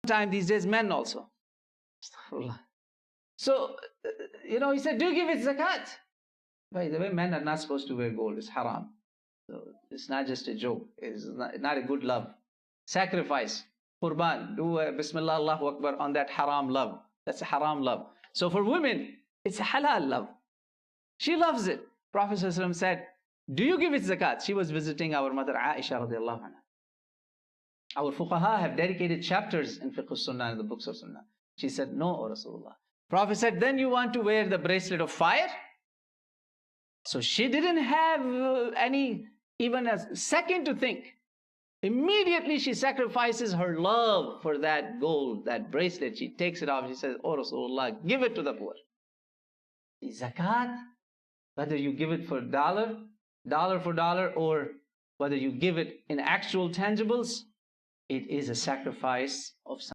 time these days, men also. So, he said, do you give it zakat? By the way, men are not supposed to wear gold. It's haram. So it's not just a joke. It's not a good love. Sacrifice, qurban, do Bismillah, Allahu Akbar on that haram love. That's a haram love. So for women, it's a halal love. She loves it. Prophet ﷺ said, do you give it zakat? She was visiting our mother Aisha radiallahu anha. Our fuqaha have dedicated chapters in fiqh sunnah and the books of sunnah. She said, no, O Rasulullah. Prophet said, then you want to wear the bracelet of fire? So she didn't have even a second to think. Immediately she sacrifices her love for that gold, that bracelet. She takes it off. She says, oh Rasulullah, give it to the poor. The zakat, whether you give it for dollar for dollar, or whether you give it in actual tangibles, it is a sacrifice of something.